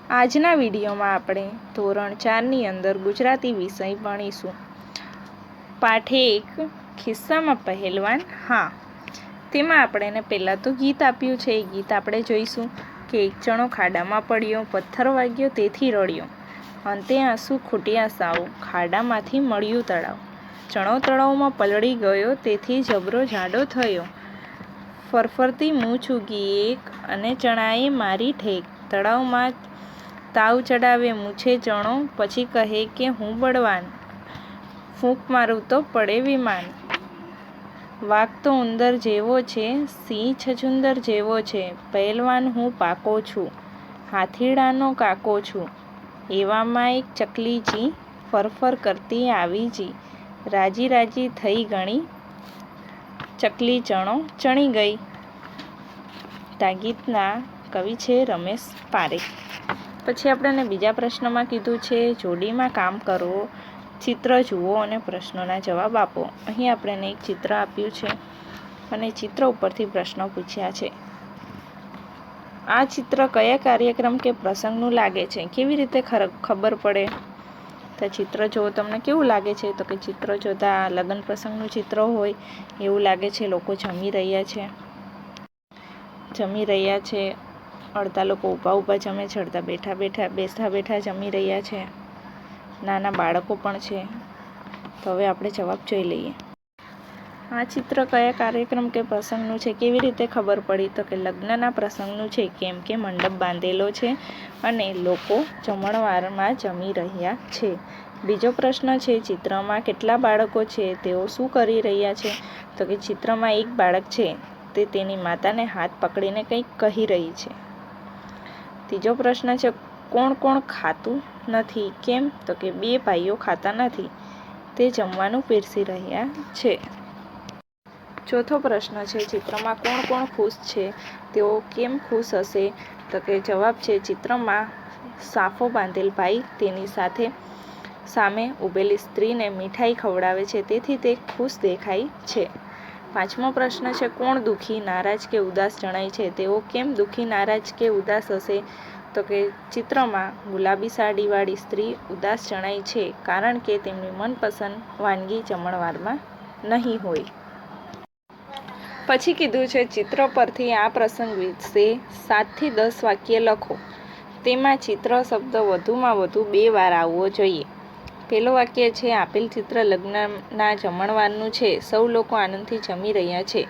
આજના વિડીયોમાં આપણે ધોરણ 4ની અંદર ગુજરાતી વિષય ભણીશું. પાઠ 1 ખિસ્સામાં પહેલવાન હા. તેમાં આપણે પહેલાં તો ગીત આપ્યું છે. એ ગીત આપણે જોઈશું કે એક ચણો ખાડામાં પડ્યો, પથ્થર વાગ્યો તેથી રડ્યો, અંતે આંસુ ખૂટ્યા સાવ, ખાડામાંથી મળ્યું તળાવ. ચણો તળાવમાં પલળી ગયો તેથી જબરો જાડો થયો, ફરફરતી મૂછ ઉગી એક અને ચણાએ મારી ઠેક. તળાવમાં તાવ ચડાવે મૂછે ચણો, પછી કહે કે હું બળવાન, ફૂંક મારું તો પડે વિમાન. વાઘ તો ઉંદર જેવો છે, સિંહ છછુંદર જેવો છે, પહેલવાન હું પાકો છું, હાથીડાનો કાકો છું. એવામાં એક ચકલીજી ફરફર કરતી આવી જી, રાજી રાજી થઈ ગણી ચકલી ચણો ચણી ગઈ. આ ગીતના કવિ છે રમેશ પારેખ. પછી આપણને બીજા પ્રશ્નમાં કીધું છે જોડીમાં કામ કરો, ચિત્ર જુઓ અને પ્રશ્નોના જવાબ આપો. અહીં આપણને એક ચિત્ર આપ્યું છે અને ચિત્ર ઉપરથી પ્રશ્નો પૂછ્યા છે. આ ચિત્ર કયા કાર્યક્રમ કે પ્રસંગનું લાગે છે? કેવી રીતે ખબર પડે? તો ચિત્ર જુઓ, તમને કેવું લાગે છે? તો કે ચિત્ર જોતા લગ્ન પ્રસંગનું ચિત્ર હોય એવું લાગે છે. લોકો જમી રહ્યા છે. અડધા લોકો ઊભા જમે છે, અડધા બેઠા બેઠા જમી રહ્યા છે. નાના બાળકો પણ છે. તો હવે આપણે જવાબ જોઈ લઈએ. આ ચિત્ર કયા કાર્યક્રમ કે પ્રસંગનું છે? કેવી રીતે ખબર પડી? તો કે લગ્નના પ્રસંગનું છે, કેમ કે મંડપ બાંધેલો છે અને લોકો જમણવારમાં જમી રહ્યા છે. બીજો પ્રશ્ન છે ચિત્રમાં કેટલા બાળકો છે? તેઓ શું કરી રહ્યા છે? તો કે ચિત્રમાં એક બાળક છે, તે તેની માતાને હાથ પકડીને કંઈક કહી રહી છે. ત્રીજો પ્રશ્ન છે કોણ કોણ ખાતું નથી? કેમ? તો કે બે ભાઈઓ ખાતા નથી, તે જમવાનું પીરસી રહ્યા છે. ચોથો પ્રશ્ન છે ચિત્રમાં કોણ કોણ ખુશ છે? તેઓ કેમ ખુશ હશે? તો કે જવાબ છે ચિત્રમાં સાફો બાંધેલ ભાઈ તેની સામે ઊભેલી સ્ત્રીને મીઠાઈ ખવડાવે છે, તેથી તે ખુશ દેખાય છે. પાંચમો પ્રશ્ન છે કોણ દુઃખી, નારાજ કે ઉદાસ જણાય છે? તેઓ કેમ દુઃખી, નારાજ કે ઉદાસ હશે? તો કે ચિત્રમાં ગુલાબી સાડીવાળી સ્ત્રી ઉદાસ જણાય છે, કારણ કે તેમની મનપસંદ વાનગી જમણવારમાં નહીં હોય. પછી કીધું છે ચિત્ર પરથી આ પ્રસંગ વિશે 7 થી 10 વાક્ય લખો. તેમાં ચિત્ર શબ્દ વધુમાં વધુ 2 વાર આવવો જોઈએ. પહેલું વાક્ય છે આપેલ ચિત્ર લગ્નના જમણવારનું છે, સૌ લોકો આનંદથી જમી રહ્યા છે.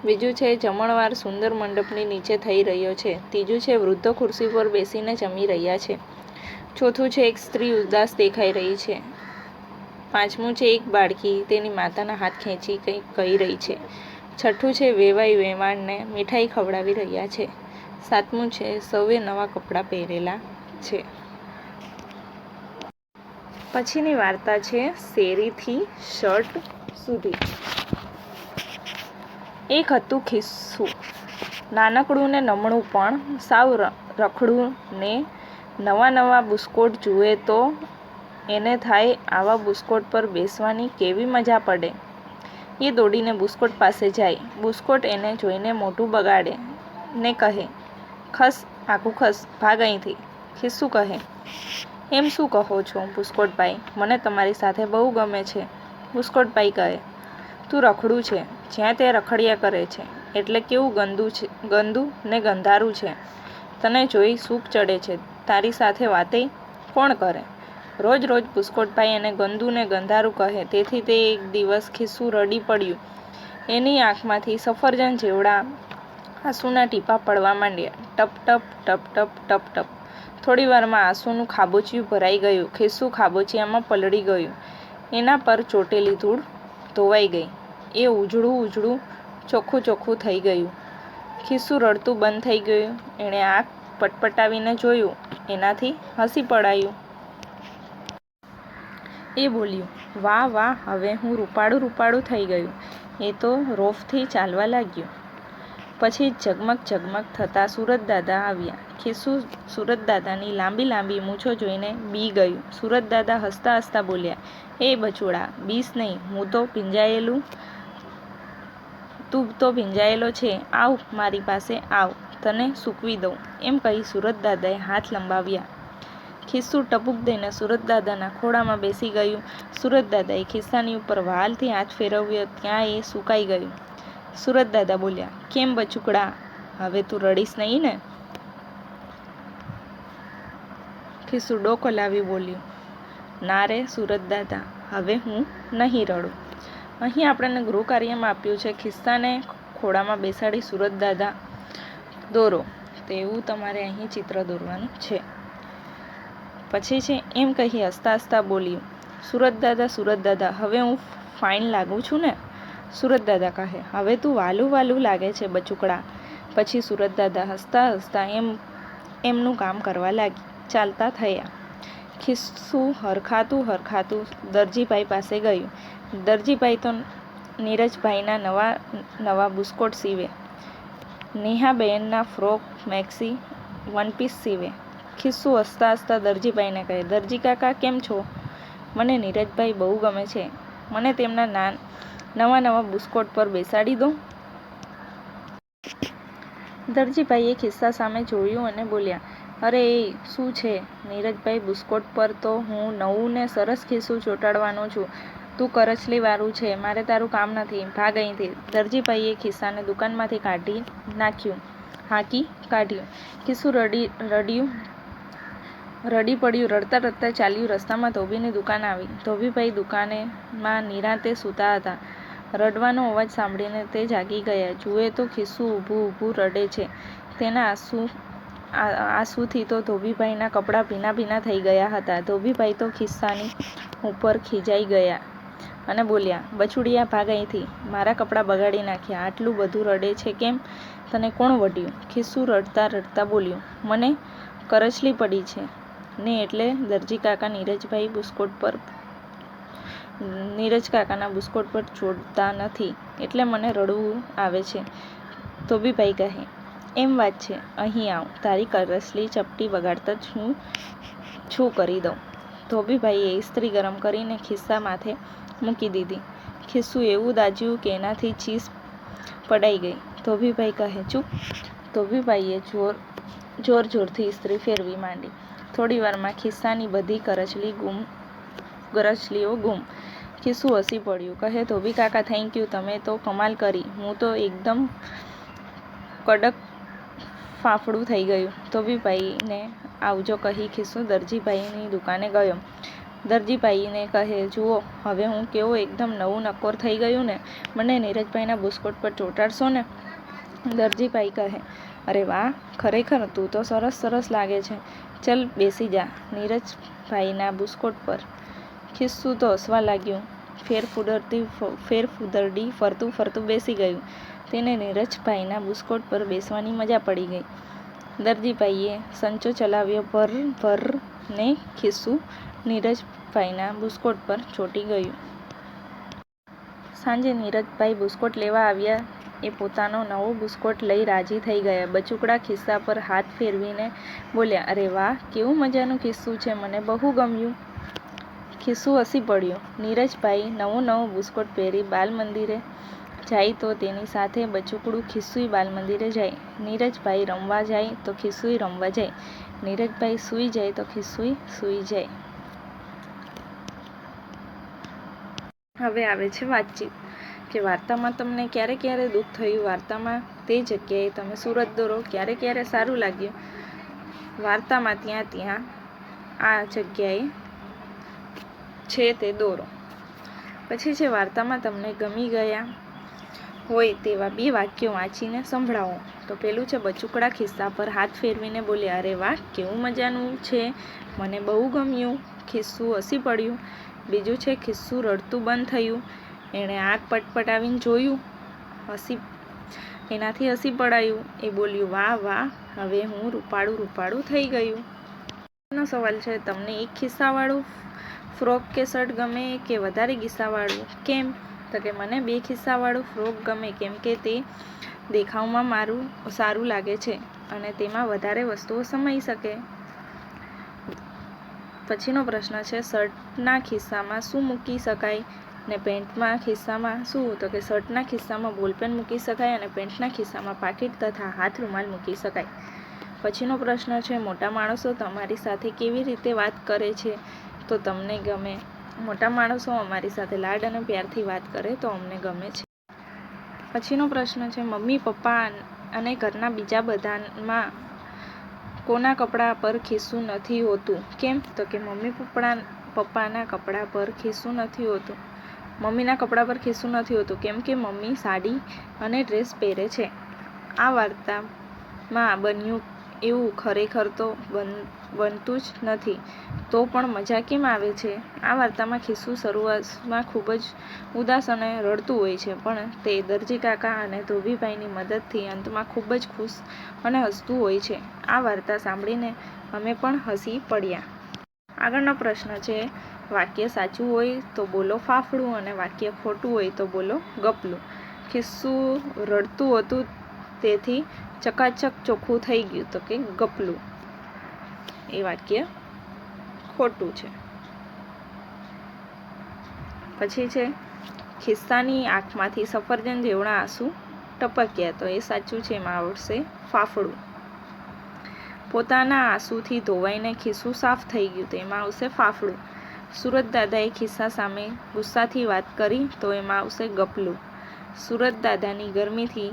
બીજું છે જમણવાર સુંદર મંડપની નીચે થઈ રહ્યો છે. ત્રીજું છે વૃદ્ધો ખુરશી પર બેસીને જમી રહ્યા છે. ચોથું છે એક સ્ત્રી ઉદાસ દેખાઈ રહી છે. પાંચમું છે એક બાળકી તેની માતાના હાથ ખેંચી કંઈક કહી રહી છે. છઠ્ઠું છે વેવાઈ વેવાણને મીઠાઈ ખવડાવી રહ્યા છે. સાતમું છે સૌએ નવા કપડાં પહેરેલા છે. પછીની વાર્તા છે શેરીથી શર્ટ સુધી. એક હતું ખિસ્સું, નાનકડું ને નમણું પણ સાવ રખડું ને નવા બુસ્કોટ જુએ તો એને થાય આવા બુસ્કોટ પર બેસવાની કેવી મજા પડે. એ દોડીને બુસ્કોટ પાસે જાય. બુસ્કોટ એને જોઈને મોઢું બગાડે ને કહે ખસ, આઘું ખસ, ભાગ અહીંથી. ખિસ્સું કહે એમ શું કહો છો બુસ્કોટભાઈ, મને તમારી સાથે બહુ ગમે છે. બુસ્કોટભાઈ કહે તું રખડું છે, જ્યાં તે રખડ્યા કરે છે, એટલે કેવું ગંદુ ને ગંધારું છે. તને જોઈ સૂપ ચડે છે, તારી સાથે વાતે કોણ કરે? રોજ બુસ્કોટભાઈ એને ગંદુ ને ગંધારું કહે, તેથી તે એક દિવસ ખિસ્સું રડી પડ્યું. એની આંખમાંથી સફરજન જેવડા આંસુના ટીપાં પડવા માંડ્યા. ટપ ટપ ટપ ટપ ટપ ટપ. થોડી વારમાં આંસુનું ખાબોચિયું ભરાઈ ગયું. ખિસ્સું ખાબોચિયામાં પલળી ગયું. એના પર ચોટેલી ધૂળ ધોવાઈ ગઈ. એ ઉજળું ચોખ્ખું થઈ ગયું. ખિસ્સું રડતું બંધ થઈ ગયું. એણે આંખ પટપટાવીને જોયું, એનાથી હસી પડાયું. એ બોલ્યું વાહ, હવે હું રૂપાળું થઈ ગયું. એ તો રોફથી ચાલવા લાગ્યું. પછી ઝગમગ થતા સુરતદાદા આવ્યા. ખિસ્સું સુરતદાદાની લાંબી મૂછો જોઈને બી ગયું. સુરતદાદા હસતા બોલ્યા એ બચુડા, બીસ નહીં, તું તો ભીંજાયેલો છે, આવ મારી પાસે આવ, તને સૂકવી દઉં. એમ કહી સુરતદાદાએ હાથ લંબાવ્યા ખિસ્સું ટપુક દઈને સુરતદાદાના ખોળામાં બેસી ગયું. સુરતદાદાએ ખિસ્સાની ઉપર વહાલથી હાથ ફેરવ્યો ત્યાં એ સુકાઈ ગયું. સુરતદાદા બોલ્યા, કેમ બચુકડા, હવે તું રડીશ નહીં ને? ખિસ્સું ડોકો લાવી બોલ્યું, ના રે સુરતદાદા, હવે હું નહીં રડું. અહીં આપણને ગૃહ કાર્યમાં આપ્યું છે ખિસ્સાને ખોળામાં બેસાડી સુરતદાદા દોરો. તેવું તમારે અહીં ચિત્ર દોરવાનું છે. પછી છે એમ કહી હસતા હસતા બોલ્યું, સુરતદાદા, હવે હું ફાઇન લાગું છું ને? સુરતદાદા કહે, હવે તું વાલું વાલું લાગે છે બચુકડા. પછી સુરતદાદા હસતા હસતા એમનું કામ કરવા લાગી. ચાલતા થયા. ખિસ્સું હરખાતું દરજીભાઈ પાસે ગયું. દરજીભાઈ તો નીરજભાઈના નવા બુસ્કોટ સીવે, નેહાબેનના ફ્રોક, મેક્સી, વનપીસ સીવે. ખિસ્સું હસતા હસતા દરજીભાઈને કહે, દરજી કાકા કેમ છો? મને નીરજભાઈ બહુ ગમે છે. મને તેમના નવા બુસ્કોટ પર બેસાડી દો. દરજીભાઈએ ખિસ્સા સામે જોયું અને બોલ્યા, અરે એ શું છે નીરજભાઈ, બુસ્કોટ પર તો હું નવું ને સરસ ખિસ્સું ચોંટાડવાનો છું. તું કરચલી વાળું છે, મારે તારું કામ નથી, ભાગ અહીંથી. દરજીભાઈએ ખિસ્સાને દુકાનમાંથી હાંકી કાઢ્યું. ખિસ્સું રડી પડ્યું. રડતા ચાલ્યું. રસ્તામાં ધોબીની દુકાન આવી. ધોબીભાઈ દુકાનેમાં નિરાંતે સૂતા હતા. રડવાનો અવાજ સાંભળીને તે જાગી ગયા. જુએ તો ખિસ્સું ઊભું રડે છે. તેના આંસુથી તો ધોબીભાઈના કપડાં ભીના થઈ ગયા હતા. ધોબીભાઈ તો ખિસ્સાની ઉપર ખીજાઈ ગયા અને બોલ્યા, બચુડિયા, ભાગ અહીંથી, મારા કપડાં બગાડી નાખ્યા. આટલું બધું રડે છે કેમ? તને કોણ વઢ્યું? ખિસ્સું રડતા બોલ્યું, મને કરચલી પડી છે ને એટલે દરજી કાકા નીરજ કાકાના બુસ્કોટ પર ચોડતા નથી એટલે મને રડવું આવે છે. ધોબીભાઈ કહે, એમ વાત છે, અહીં આવ, તારી કરચલી ચપટી બગાડતા જ હું છું કરી દઉં. ધોબીભાઈએ ઇસ્ત્રી ગરમ કરીને ખિસ્સા માથે મૂકી દીધી. ખિસ્સું એવું દાજ્યું કે એનાથી ચીસ પડાઈ ગઈ. ધોબીભાઈ કહે, ચૂપ. ધોબીભાઈએ જોરથી ઇસ્ત્રી ફેરવી માંડી. થોડી વારમાં ખિસ્સાની બધી કરચલીઓ ગુમ. ખિસ્સું હસી પડ્યું. કહે, ધોબી કાકા, થેન્ક યુ, તમે તો કમાલ કરી. હું તો એકદમ કડક ફાફડું થઈ ગયું. ધોબીભાઈને આવજો કહી ખિસ્સું દરજીભાઈની દુકાને ગયો. દરજીભાઈને કહે, જુઓ, હવે હું કેવો એકદમ નવું નક્કોર થઈ ગયું ને? મને નીરજભાઈના બુસ્કોટ પર ચોંટાડશો ને? દરજીભાઈ કહે, અરે વાહ, ખરેખર તું તો સરસ લાગે છે. ચલ બેસી જા નીરજભાઈના બુસ્કોટ પર. ખિસ્સું તો હસવા લાગ્યું. ફેરફુદરડી ફરતું બેસી ગયું. તેને નીરજભાઈના બુસ્કોટ પર બેસવાની મજા પડી ગઈ. દરજીભાઈએ સંચો ચલાવ્યો ભર ને ખિસ્સું નીરજભાઈના બુસ્કોટ પર ચોંટી ગયું. સાંજે નીરજભાઈ બુસ્કોટ લેવા આવ્યા. એ પોતાનો નવો બુસ્કોટ લઈ રાજી થઈ ગયા. બચુકડા ખિસ્સા પર હાથ ફેરવીને બોલ્યા, અરે વાહ, કેવું મજાનું ખિસ્સું છે, મને બહુ ગમ્યું. ખિસ્સું હસી પડ્યું. નીરજભાઈ નવો બુસ્કોટ પહેરી બાલ મંદિરે જાય તો તેની સાથે બચુકડું ખિસ્સુય બાલ મંદિરે જાય. નીરજભાઈ રમવા જાય તો ખિસ્સુય રમવા જાય. નીરજભાઈ સૂઈ જાય તો ખિસ્સુય સૂઈ જાય. હવે આવે છે વાતચીત. કે વાર્તામાં તમને ક્યારે દુઃખ થયું, વાર્તામાં તે જગ્યાએ તમે સુરત દોરો. ક્યારે સારું લાગ્યું, વાર્તામાં ત્યાં આ જગ્યાએ છે તે દોરો. પછી છે વાર્તામાં તમને ગમી ગયા હોય તેવા 2 વાક્યો વાંચીને સંભળાવો. તો પેલું છે, બચુકડા ખિસ્સા પર હાથ ફેરવીને બોલ્યા, અરે વાહ, કેવું મજાનું છે, મને બહુ ગમ્યું. ખિસ્સું હસી પડ્યું. બીજું છે, ખિસ્સું રડતું બંધ થયું. એણે આંખ પટપટાવીને જોયું, એનાથી હસી પડાયું. એ બોલ્યું, વાહ, હવે હું રૂપાળું થઈ ગયું. નો સવાલ છે, તમને એક ખિસ્સાવાળું ફ્રોક કે શર્ટ ગમે કે વધારે ખિસ્સાવાળું? કેમ? તો કે મને 2 ખિસ્સાવાળું ફ્રોક ગમે, કેમ કે તે દેખાવમાં મારું સારું લાગે છે અને તેમાં વધારે વસ્તુઓ સમાઈ શકે. પછીનો પ્રશ્ન છે, શર્ટના ખિસ્સામાં શું મૂકી શકાય ને પેન્ટના ખિસ્સામાં શું? તો કે શર્ટના ખિસ્સામાં બોલપેન મૂકી શકાય અને પેન્ટના ખિસ્સામાં પાકીટ તથા હાથ રૂમાલ મૂકી શકાય. પછીનો પ્રશ્ન છે, મોટા માણસો તમારી સાથે કેવી રીતે વાત કરે છે તો તમને ગમે? મોટા માણસો અમારી સાથે લાડ અને પ્યારથી વાત કરે તો અમને ગમે છે. પછીનો પ્રશ્ન છે, મમ્મી પપ્પા અને ઘરના બીજા બધામાં કોના કપડા પર ખિસ્સું નથી હોતું? કેમ? તો કે મમ્મી પપ્પાના કપડા પર ખિસ્સું નથી હોતું. મમ્મીના કપડા પર ખિસ્સું નથી હોતું કેમ કે મમ્મી સાડી અને ડ્રેસ પહેરે છે. આ વાર્તામાં બન્યું એવું ખરેખર તો બનતું જ નથી, તો પણ મજા કેમ આવે છે? આ વાર્તામાં ખિસ્સું શરૂઆતમાં ખૂબ જ ઉદાસ અને રડતું હોય છે, પણ તે દરજી કાકા અને ધોબીભાઈની મદદથી અંતમાં ખૂબ જ ખુશ અને હસતું હોય છે. આ વાર્તા સાંભળીને અમે પણ હસી પડ્યા. આગળનો પ્રશ્ન છે, વાક્ય સાચું હોય તો બોલો ફાફડું અને વાક્ય ખોટું હોય તો બોલો ગપલું. ખિસ્સું રડતું હતું તેથી ચકાચક ચોખ્ખું થઈ ગયું તો કે ગપલું. એ વાક્ય ખોટું છે. પછી છે, ખિસ્સાની આંખમાંથી સફરજન જેવડા આંસુ ટપક્યા તો એ સાચું છે, એમાં આવશે ફાફડું. પોતાના આંસુથી ધોવાઈને ખિસ્સું સાફ થઈ ગયું તો એમાં આવશે ફાફડું. સુરત દાદાએ ખિસ્સા સામે ગુસ્સાથી વાત કરી તો એમાં આવશે ગપલું. સુરત દાદાની ગરમીથી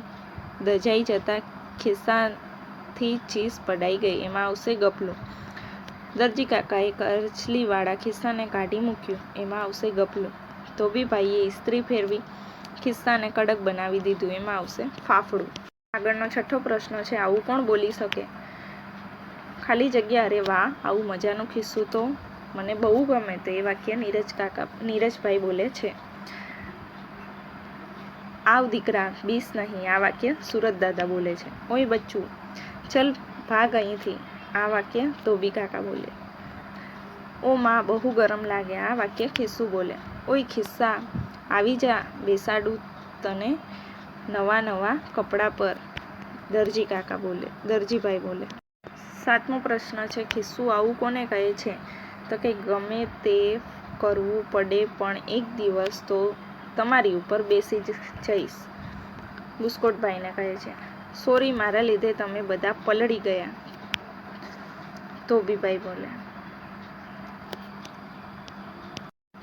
દજાઈ જતા ખિસ્સાથી ચીસ પડાઈ ગઈ, એમાં આવશે ગપલું. દરજી કાકાએ કરચલીવાળા ખિસ્સાને કાઢી મૂક્યું, એમાં આવશે ગપલું. ધોબીભાઈએ ઇસ્ત્રી ફેરવી ખિસ્સાને કડક બનાવી દીધું, એમાં આવશે ફાફડું. આગળનો 6થો પ્રશ્ન છે, આવું કોણ બોલી શકે? ખાલી જગ્યા, અરે વાહ, આવું મજાનું ખિસ્સું તો મને બહુ ગમે. તો એ વાક્ય નીરજભાઈ બોલે છે. આવ દીકરા, બીસ નહીં. આ વાક્ય સુરત દાદા બોલે છે. ઓય બચ્ચું, ચલ ભાગ અહીંથી. આ વાક્ય ધોબી કાકા બોલે. ઓ માં, બહુ ગરમ લાગે. આ વાક્ય ખિસ્સું બોલે. ઓય ખિસ્સા, આવી જા, બેસાડું તને નવા કપડા પર. દરજીભાઈ બોલે. 7મો પ્રશ્ન છે, ખિસ્સું આવું કોને કહે છે? તો કે ગમે તે કરવું પડે પણ એક દિવસ તો તમારી ઉપર બેસી જ જઈશ. બુસ્કોટભાઈને કહે છે. સોરી, મારા લીધે તમે બધા પલળી ગયા. ધોબીભાઈ બોલે.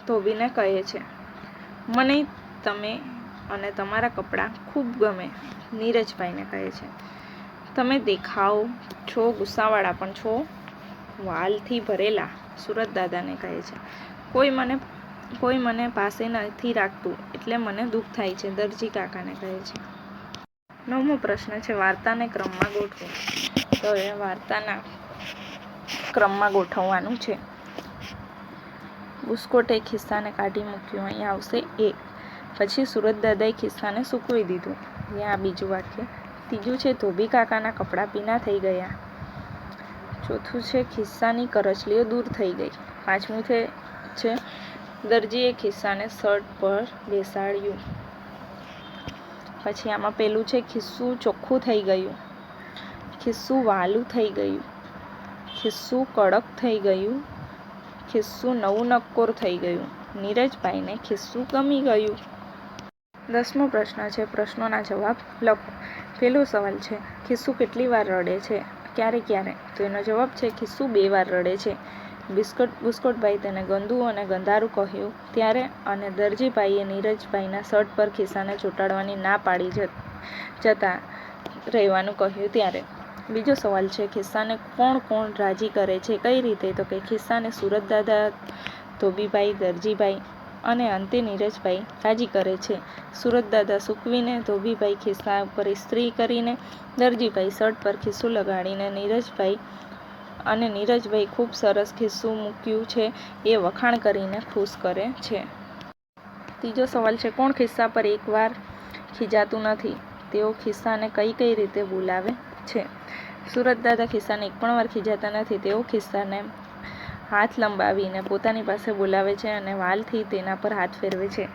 ધોબીને કહે છે, મને તમે અને તમારા કપડાં ખૂબ ગમે. નીરજભાઈને કહે છે, તમે દેખાવ છો ગુસ્સાવાળા પણ છો વાલથી ભરેલા. સુરત દાદાને કહે છે, કોઈ મને પાસે નથી રાખતું એટલે મને દુઃખ થાય છે. દરજી કાકાને કહે છે. 9મો પ્રશ્ન છે, વાર્તાને ક્રમમાં ગોઠવો. તો એ વાર્તાના ક્રમમાં ગોઠવવાનું છે. બુસ્કોટે ખિસ્સાને કાઢી મૂક્યું, અહીંયા આવશે 1. પછી સુરત દાદાએ ખિસ્સાને સૂકવી દીધું, અહીંયા આ બીજું વાક્ય. 3જું છે, ધોબી કાકાના કપડાં ભીના થઈ ગયા. 4થું છે, ખિસ્સાની કરચલીઓ દૂર થઈ ગઈ. 5મું છે, દરજીએ ખિસ્સાને શર્ટ પર બેસાડ્યું. પછી આમાં પેલું છે, ખિસ્સું ચોખ્ખું થઈ ગયું. ખિસ્સું વાલું થઈ ગયું. ખિસ્સું કડક થઈ ગયું. ખિસ્સું નવું નક્કોર થઈ ગયું. નીરજભાઈને ખિસ્સું ગમી ગયું. 10મો પ્રશ્ન છે, પ્રશ્નોના જવાબ લખો. પહેલો સવાલ છે, ખિસ્સું કેટલી વાર રડે છે? ક્યારે? તો એનો જવાબ છે, ખિસ્સું 2 વાર રડે છે. બુસ્કોટભાઈ તેને ગંદુ અને ગંધારું કહ્યું ત્યારે અને દરજીભાઈએ નીરજભાઈના શર્ટ પર ખિસ્સાને ચોંટાડવાની ના પાડી જતા રહેવાનું કહ્યું ત્યારે. બીજો સવાલ છે, ખિસ્સાને કોણ રાજી કરે છે? કઈ રીતે? તો કે ખિસ્સાને સુરત દાદા, ધોબીભાઈ, દરજીભાઈ અને અંતે નીરજભાઈ રાજી કરે છે. સુરત દાદા સૂકવીને, ધોબીભાઈ ખિસ્સા ઉપર ઇસ્ત્રી કરીને, દરજીભાઈ શર્ટ પર ખિસ્સું લગાડીને, નીરજભાઈ ખૂબ સરસ ખિસ્સું મૂક્યું છે એ વખાણ કરીને ખુશ કરે છે. ત્રીજો સવાલ છે, કોણ ખિસ્સા પર એકવાર ખીજાતું નથી? તેઓ ખિસ્સાને કઈ રીતે બોલાવે છે? સુરત દાદા ખિસ્સાને એક પણ વાર ખીજાતા નથી. તેઓ ખિસ્સાને હાથ લંબાવીને પોતાની પાસે બોલાવે છે અને વાલથી તેના પર હાથ ફેરવે છે.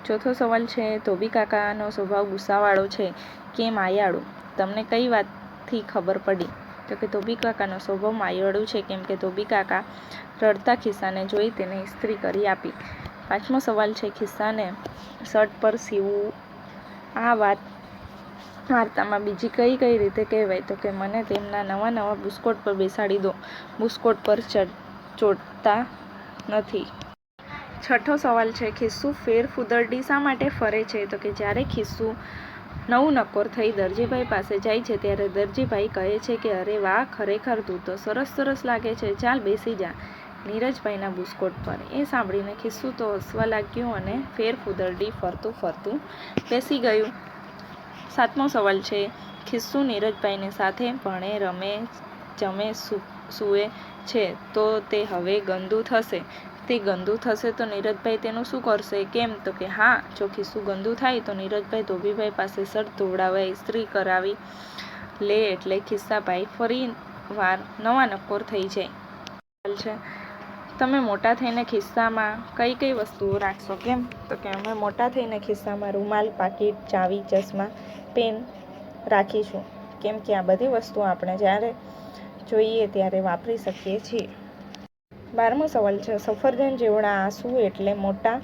ચોથો સવાલ છે, ધોબી કાકાનો સ્વભાવ ગુસ્સાવાળો છે કે માયાળુ? તમને કઈ વાતથી ખબર પડી? તો કે ધોબી કાકાનો સ્વભાવ માયાળુ છે કેમ કે ધોબી કાકા રડતા ખિસ્સાને જોઈ તેને ઇસ્ત્રી કરી આપી. 5મો સવાલ છે, ખિસ્સાને શર્ટ પર સીવવું. આ વાત વાર્તામાં બીજી કઈ કઈ રીતે કહેવાય? તો કે મને તેમના નવા નવા બુસ્કોટ પર બેસાડી દો, બુસ્કોટ પર ચોટતા નથી. છઠ્ઠો સવાલ છે, ખિસ્સુ ફેરફૂદરડી શા માટે ફરે છે? તો કે જ્યારે ખિસ્સુ નવું નક્કોર થઈ દરજીભાઈ પાસે જાય છે ત્યારે દરજીભાઈ કહે છે કે અરે વાહ, ખરેખર તું તો સરસ લાગે છે, ચાલ બેસી જા નીરજભાઈના બુસ્કોટ પર. એ સાંભળીને ખિસ્સુ તો હસવા લાગ્યું અને ફેરફૂદરડી ફરતું ફરતું બેસી ગયું. સાતમો સવાલ છે, ખિસ્સુ નીરજભાઈને સાથે ભણે, રમે, જમે, સૂવે છે તો તે હવે ગંદુ થશે. તે ગંદુ થશે તો નીરજભાઈ તેનું શું કરશે? કેમ? તો કે હા, જો ખિસ્સુ ગંદુ થાય તો નીરજભાઈ ધોબીભાઈ પાસે શર્ટ ધોવડાવવા ઇસ્ત્રી કરાવી લે એટલે ખિસ્સાભાઈ ફરી વાર નવા નક્કોર થઈ જાય છે. તમે મોટા થઈને ખિસ્સામાં કઈ કઈ વસ્તુઓ રાખશો? કેમ? તો કે અમે મોટા થઈને ખિસ્સામાં રૂમાલ, પાકીટ, ચાવી, ચશ્મા, પેન રાખીશું. કેમ કે આ બધી વસ્તુઓ આપણે જ્યારે જોઈએ ત્યારે વાપરી શકીએ છીએ. 12મો સવાલ છે, સફરજન જેવડા આંસુ એટલે મોટા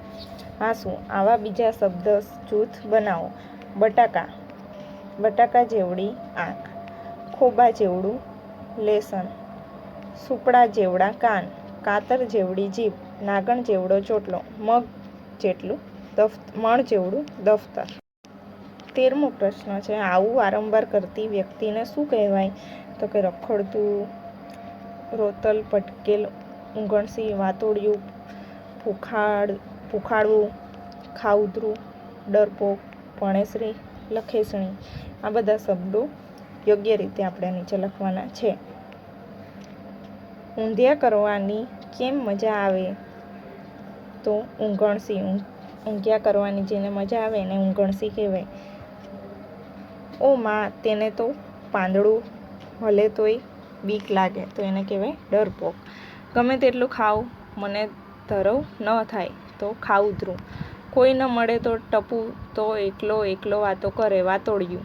આંસુ. આવા બીજા શબ્દ જૂથ બનાવો. બટાકા જેવડી આંખ, ખોબા જેવડું લેસન, સુપડા જેવડા કાન, કાતર જેવડી જીભ, નાગણ જેવડો ચોટલો, મણ જેવડું દફતર. 13મો પ્રશ્ન છે, આવું વારંવાર કરતી વ્યક્તિને શું કહેવાય? તો કે રખડતું, રોતલ, પટકેલ, ઊંઘણસી, વાતોડિયું, ભૂખાડવું, ખાઉધરું, ડરપોક, ભણેસરી, લખેસણી. આ બધા શબ્દો યોગ્ય રીતે આપણે નીચે લખવાના છે. ઊંધિયા કરવાની કેમ મજા આવે? તો ઊંઘણસી. ઊંધિયા કરવાની જેને મજા આવે એને ઊંઘણસી કહેવાય. ઓ માં, તેને તો પાંદડું હલે તોય બીક લાગે તો એને કહેવાય ડરપોક. ગમે તેટલું ખાવું, મને ધરવ ન થાય તો ખાઉધરું. કોઈ ન મળે તો ટપુ, તો એકલો વાતો કરે વાતોડિયું.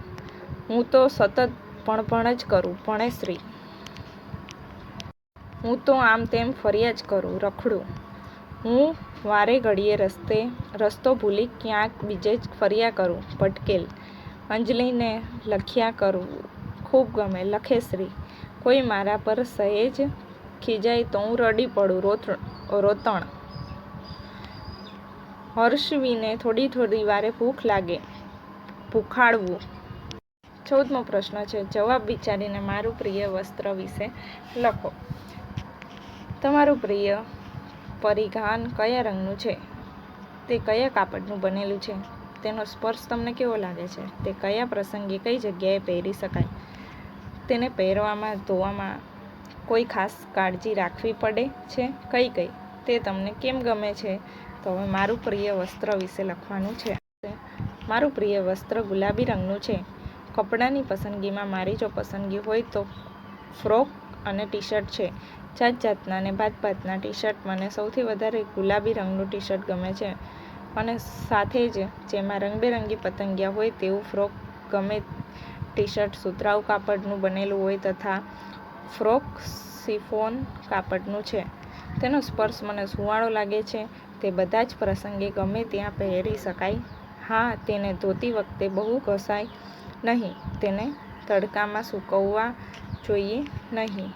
હું તો સતત ભણ જ કરું ભણેસરી. હું તો આમ તેમ ફર્યા જ કરું રખડું. હું વારે ઘડીએ રસ્તો ભૂલી ક્યાંક બીજે જ ફર્યા કરું ભટકેલ. અંજલિને લખ્યા કરવું ખૂબ ગમે લખેસરી. કોઈ મારા પર સહેજ ખીજાય તો હું રડી પડું રોતણ. હર્ષવીને થોડી વારે ભૂખ લાગે ભૂખાડવું. 14મો પ્રશ્ન છે, જવાબ વિચારીને મારું પ્રિય વસ્ત્ર વિશે લખો. તમારું પ્રિય પરિધાન કયા રંગનું છે? તે કયા કાપડનું બનેલું છે? તેનો સ્પર્શ તમને કેવો લાગે છે? તે કયા પ્રસંગે કઈ જગ્યાએ પહેરી શકાય? તેને પહેરવામાં, ધોવામાં કોઈ ખાસ કાળજી રાખવી પડે છે? કઈ? તે તમને કેમ ગમે છે? તો હવે મારું પ્રિય વસ્ત્ર વિશે લખવાનું છે. મારું પ્રિય વસ્ત્ર ગુલાબી રંગનું છે. કપડાની પસંદગીમાં મારી જો પસંદગી હોય તો ફ્રોક અને ટી-શર્ટ છે. જાતના અને ભાતના ટી-શર્ટ. મને સૌથી વધારે ગુલાબી રંગનું ટી-શર્ટ ગમે છે અને સાથે જ જેમાં રંગબેરંગી પતંગિયા હોય તેવું ફ્રોક ગમે. ટી-શર્ટ સુતરાઉ કાપડનું બનેલું હોય તથા ફ્રોક શિફોન કાપડનું છે. તેનો સ્પર્શ મને સુંવાળો લાગે છે. તે બધા જ પ્રસંગે ગમે ત્યાં પહેરી શકાય. હા, તેને ધોતી વખતે બહુ ઘસાય નહીં. તેને તડકામાં સૂકવવા જોઈએ નહીં.